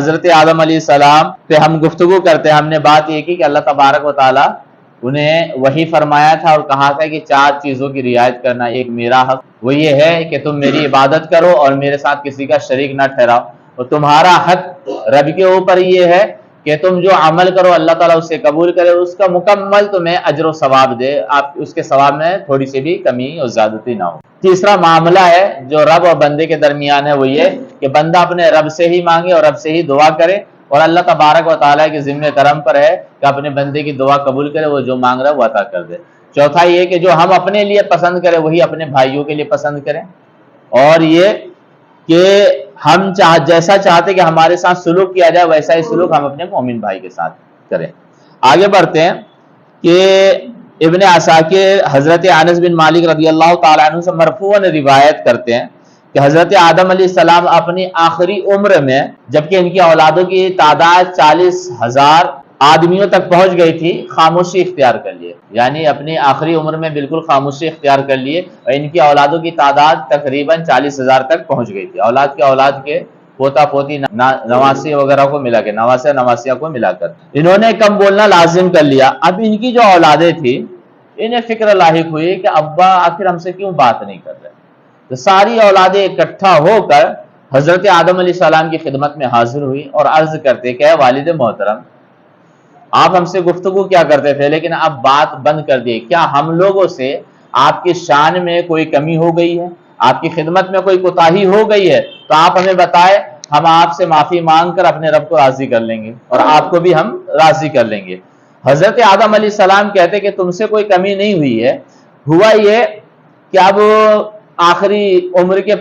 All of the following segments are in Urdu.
حضرت آدم علیہ السلام پہ ہم گفتگو کرتے ہیں، ہم نے بات یہ کی کہ اللہ تبارک و تعالیٰ انہیں وحی فرمایا تھا اور کہا تھا کہ 4 چیزوں کی رعایت کرنا۔ ایک میرا حق، وہ یہ ہے کہ تم میری عبادت کرو اور میرے ساتھ کسی کا شریک نہ ٹھہراؤ، اور تمہارا حق رب کے اوپر یہ ہے کہ تم جو عمل کرو اللہ تعالیٰ اسے قبول کرے، اس کا مکمل تمہیں اجر و ثواب دے، آپ اس کے ثواب میں تھوڑی سی بھی کمی اور زیادتی نہ ہو۔ تیسرا معاملہ ہے جو رب اور بندے کے درمیان ہے، وہ یہ کہ بندہ اپنے رب سے ہی مانگے اور رب سے ہی دعا کرے، اور اللہ تبارک و تعالیٰ کے ذمہ کرم پر ہے کہ اپنے بندے کی دعا قبول کرے، وہ جو مانگ رہا ہے وہ عطا کر دے۔ چوتھا یہ کہ جو ہم اپنے لیے پسند کریں وہی اپنے بھائیوں کے لیے پسند کریں، اور یہ کہ ہم جیسا چاہتے کہ ہمارے ساتھ سلوک کیا جائے ویسا ہی سلوک ہم اپنے مومن بھائی کے ساتھ کریں۔ آگے بڑھتے ہیں کہ ابن عساکر حضرت انس بن مالک رضی اللہ تعالیٰ عنہ سے مرفوعاً روایت کرتے ہیں کہ حضرت آدم علیہ السلام اپنی آخری عمر میں، جبکہ ان کی اولادوں کی تعداد 40,000 آدمیوں تک پہنچ گئی تھی، خاموشی اختیار کر لیے، یعنی اپنی آخری عمر میں بالکل خاموشی اختیار کر لیے، اور ان کی اولادوں کی تعداد تقریباً 40,000 تک پہنچ گئی تھی، اولاد کے پوتا پوتی نواسی وغیرہ کو ملا کے، نواسے نواسیہ کو ملا کر انہوں نے کم بولنا لازم کر لیا۔ اب ان کی جو اولادیں تھی انہیں فکر لاحق ہوئی کہ ابا آخر ہم سے کیوں بات نہیں کر رہے، تو ساری اولادیں اکٹھا ہو کر حضرت آدم علیہ السلام کی خدمت میں حاضر ہوئی اور عرض کرتے کہ اے والد محترم، آپ ہم سے گفتگو کیا کرتے تھے لیکن اب بات بند کر دیے، کیا ہم لوگوں سے آپ کی شان میں کوئی کمی ہو گئی ہے، آپ کی خدمت میں کوئی کوتاہی ہو گئی ہے تو آپ ہمیں بتائیں، ہم آپ سے معافی مانگ کر اپنے رب کو راضی کر لیں گے اور آپ کو بھی ہم راضی کر لیں گے۔ حضرت آدم علیہ السلام کہتے کہ تم سے کوئی کمی نہیں ہوئی ہے، ہوا یہ کہ اب آخری عمر کے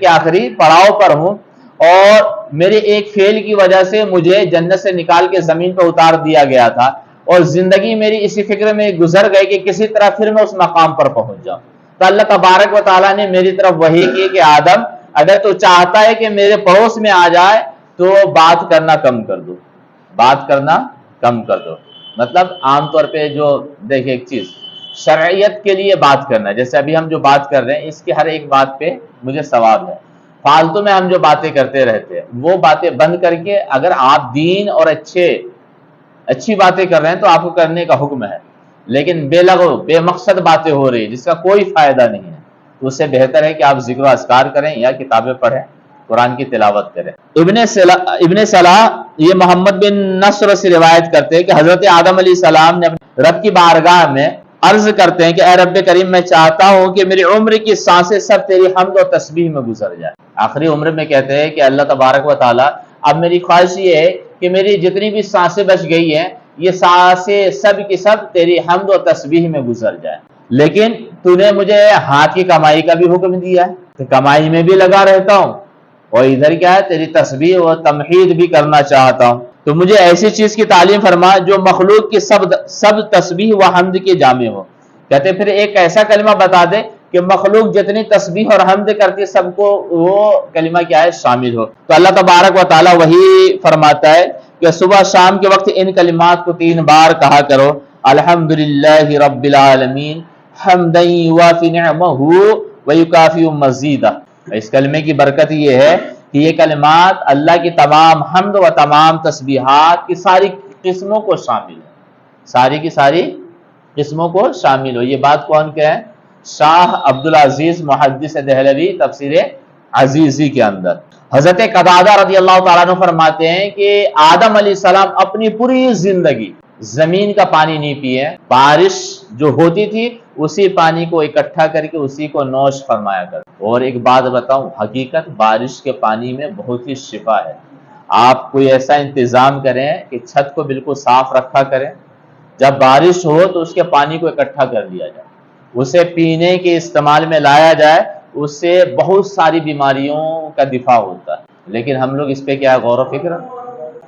آخری پڑاؤ پر ہوں، اور میرے ایک فعل کی وجہ سے مجھے جنت سے نکال کے زمین پہ اتار دیا گیا تھا، اور زندگی میری اسی فکر میں گزر گئی کہ کسی طرح پھر میں اس مقام پر پہنچ جاؤں۔ تو اللہ تبارک و تعالیٰ نے میری طرف وحی کی کہ آدم، اگر تو چاہتا ہے کہ میرے پڑوس میں آ جائے تو بات کرنا کم کر دو۔ مطلب عام طور پہ جو دیکھیں ایک چیز شرعیت کے لیے بات کرنا ہے، جیسے ابھی ہم جو بات کر رہے ہیں اس کی ہر ایک بات پہ مجھے ثواب ہے، فالتو میں ہم جو باتیں کرتے رہتے ہیں وہ باتیں بند کر کے اگر آپ دین اور اچھی باتیں کر رہے ہیں تو آپ کو کرنے کا حکم ہے، لیکن بے لغو بے مقصد باتیں ہو رہی جس کا کوئی فائدہ نہیں ہے تو اس سے بہتر ہے کہ آپ ذکر و اذکار کریں یا کتابیں پڑھیں، قرآن کی تلاوت کریں۔ ابن صلاح یہ محمد بن نصر سے روایت کرتے ہیں کہ حضرت آدم علیہ السلام نے اپنے رب کی بارگاہ میں عرض کرتے ہیں کہ اے رب کریم، میں چاہتا ہوں کہ میری عمر کی سانسیں سب تیری حمد و تسبیح میں گزر جائے۔ آخری عمر میں کہتے ہیں کہ اللہ تبارک و تعالیٰ اب میری خواہش یہ ہے کہ میری جتنی بھی سانسیں بچ گئی ہیں یہ سانسیں سب کی سب تیری حمد و تسبیح میں گزر جائے، لیکن تو نے مجھے ہاتھ کی کمائی کا بھی حکم دیا ہے تو کمائی میں بھی لگا رہتا ہوں، اور ادھر کیا ہے تیری تسبیح و تمحید بھی کرنا چاہتا ہوں، تو مجھے ایسی چیز کی تعلیم فرما جو مخلوق کی سب تسبیح و حمد کی جامع ہو۔ کہتے پھر ایک ایسا کلمہ بتا دے کہ مخلوق جتنی تسبیح اور حمد کرتی سب کو وہ کلمہ کیا ہے شامل ہو۔ تو اللہ تبارک و تعالیٰ وہی فرماتا ہے کہ صبح شام کے وقت ان کلمات کو 3 بار کہا کرو، الحمدللہ رب العالمین حمدا یوافی نعمہ ویکافی مزیدہ۔ اس کلمے کی برکت یہ ہے کہ یہ کلمات اللہ کی تمام حمد و تمام تسبیحات کی ساری قسموں کو شامل ہے، ساری کی ساری قسموں کو شامل ہو۔ یہ بات کون کہ ہے؟ شاہ عبدالعزیز محدث دہلوی تفسیر عزیزی کے اندر۔ حضرت قتادہ رضی اللہ تعالیٰ عنہ فرماتے ہیں کہ آدم علیہ السلام اپنی پوری زندگی زمین کا پانی نہیں پیے، بارش جو ہوتی تھی اسی پانی کو اکٹھا کر کے اسی کو نوش فرمایا کر۔ اور ایک بات بتاؤں، حقیقت بارش کے پانی میں بہت ہی شفا ہے۔ آپ کوئی ایسا انتظام کریں کہ چھت کو بالکل صاف رکھا کریں، جب بارش ہو تو اس کے پانی کو اکٹھا کر لیا جائے، اسے پینے کے استعمال میں لایا جائے، اس سے بہت ساری بیماریوں کا دفاع ہوتا ہے۔ لیکن ہم لوگ اس پہ کیا غور و فکر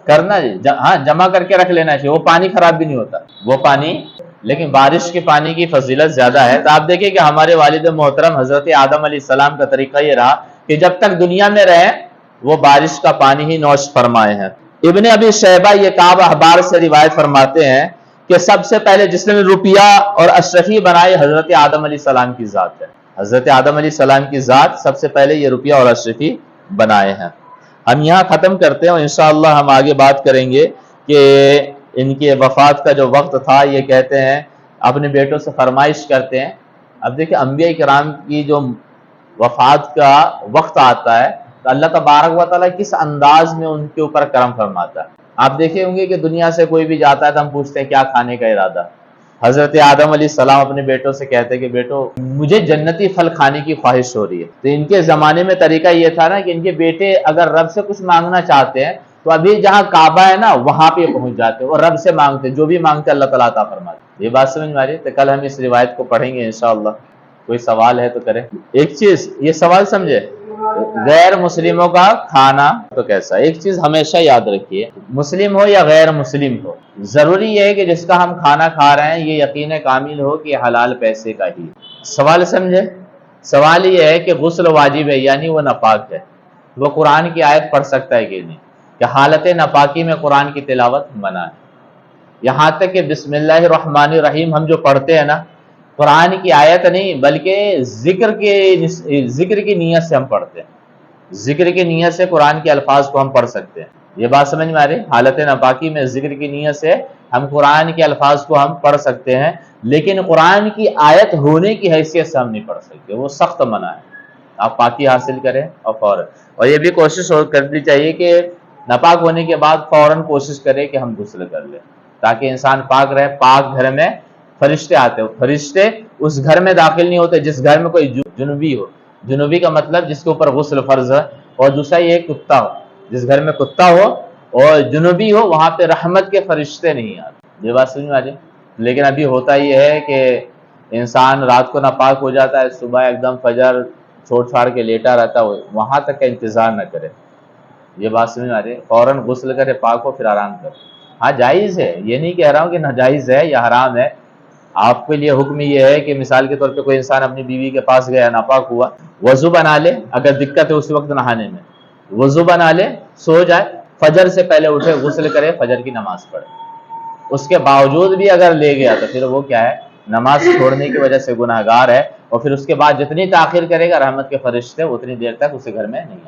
کرنا جی، ہاں جمع کر کے رکھ لینا چاہیے، وہ پانی خراب بھی نہیں ہوتا وہ پانی، لیکن بارش کے پانی کی فضیلت زیادہ ہے۔ تو آپ دیکھیں کہ ہمارے والد محترم حضرت آدم علیہ السلام کا طریقہ یہ رہا کہ جب تک دنیا میں رہے وہ بارش کا پانی ہی نوش فرمائے ہیں۔ ابن ابی شیبہ یہ کعب احبار سے روایت فرماتے ہیں کہ سب سے پہلے جس نے روپیہ اور اشرفی بنائی حضرت آدم علیہ السلام کی ذات ہے۔ حضرت آدم علیہ السلام کی ذات سب سے پہلے یہ روپیہ اور اشرفی بنائے ہیں۔ ہم یہاں ختم کرتے ہیں اور انشاءاللہ ہم آگے بات کریں گے کہ ان کے وفات کا جو وقت تھا، یہ کہتے ہیں اپنے بیٹوں سے فرمائش کرتے ہیں. اب دیکھیں انبیاء کرام کی جو وفات کا وقت آتا ہے تو اللہ تبارک و تعالیٰ کس انداز میں ان کے اوپر کرم فرماتا ہے. آپ دیکھے ہوں گے کہ دنیا سے کوئی بھی جاتا ہے تو ہم پوچھتے ہیں کیا کھانے کا ارادہ. حضرت آدم علیہ السلام اپنے بیٹوں سے کہتے ہیں کہ بیٹو مجھے جنتی پھل کھانے کی خواہش ہو رہی ہے. تو ان کے زمانے میں طریقہ یہ تھا نا کہ ان کے بیٹے اگر رب سے کچھ مانگنا چاہتے ہیں تو ابھی جہاں کعبہ ہے نا وہاں پہ پہنچ جاتے اور رب سے مانگتے، جو بھی مانگتے اللہ تعالیٰ عطا فرماتے. یہ بات سمجھ میں آ رہی ہے؟ تو کل ہم اس روایت کو پڑھیں گے انشاءاللہ. کوئی سوال ہے تو کریں. ایک چیز یہ سوال سمجھے، غیر مسلموں کا کھانا تو کیسا. ایک چیز ہمیشہ یاد رکھیے، مسلم ہو یا غیر مسلم ہو، ضروری یہ ہے کہ جس کا ہم کھانا کھا رہے ہیں یہ یقین کامل ہو کہ حلال پیسے کا ہی. سوال سمجھے، سوال یہ ہے کہ غسل واجب ہے یعنی وہ ناپاک ہے، وہ قرآن کی آیت پڑھ سکتا ہے کہ نہیں، کہ حالت ناپاکی میں قرآن کی تلاوت منع ہے. یہاں تک کہ بسم اللہ الرحمن الرحیم ہم جو پڑھتے ہیں نا، قرآن کی آیت نہیں بلکہ ذکر کی نیت سے ہم پڑھتے ہیں. ذکر کی نیت سے قرآن کے الفاظ کو ہم پڑھ سکتے ہیں. یہ بات سمجھ میں آ رہی؟ حالت ناپاکی میں ذکر کی نیت سے ہم قرآن کے الفاظ کو ہم پڑھ سکتے ہیں، لیکن قرآن کی آیت ہونے کی حیثیت سے ہم نہیں پڑھ سکتے، وہ سخت منع ہے. آپ پاکی حاصل کریں اور فوراً، اور یہ بھی کوشش کرنی چاہیے کہ ناپاک ہونے کے بعد فوراً کوشش کرے کہ ہم غسل کر لیں تاکہ انسان پاک رہے. پاک گھر میں فرشتے آتے ہیں، فرشتے اس گھر میں داخل نہیں ہوتے جس گھر میں کوئی جنوبی ہو. جنوبی کا مطلب جس کے اوپر غسل فرض ہے. اور دوسرا یہ کتا ہو، جس گھر میں کتا ہو اور جنوبی ہو وہاں پہ رحمت کے فرشتے نہیں آتے. یہ بات سمجھ میں آ جائے. لیکن ابھی ہوتا یہ ہے کہ انسان رات کو ناپاک ہو جاتا ہے، صبح ایک دم فجر چھوڑ چھاڑ کے لیٹا رہتا ہے، وہاں تک کا انتظار نہ کرے. یہ بات سمجھ میں آ رہی ہے؟ فوراً غسل کرے، پاک ہو، پھر آرام کرے. ہاں جائز ہے، یہ نہیں کہہ رہا ہوں کہ ناجائز ہے یا حرام ہے. آپ کے لیے حکم یہ ہے کہ مثال کے طور پہ کوئی انسان اپنی بیوی کے پاس گیا، ناپاک ہوا، وضو بنا لے. اگر دقت ہے اس وقت نہانے میں، وضو بنا لے، سو جائے، فجر سے پہلے اٹھے، غسل کرے، فجر کی نماز پڑھے. اس کے باوجود بھی اگر لے گیا تو پھر وہ کیا ہے، نماز چھوڑنے کی وجہ سے گناہگار ہے. اور پھر اس کے بعد جتنی تاخیر کرے گا رحمت کے فرشتے اتنی دیر تک اسے گھر میں نہیں آئے.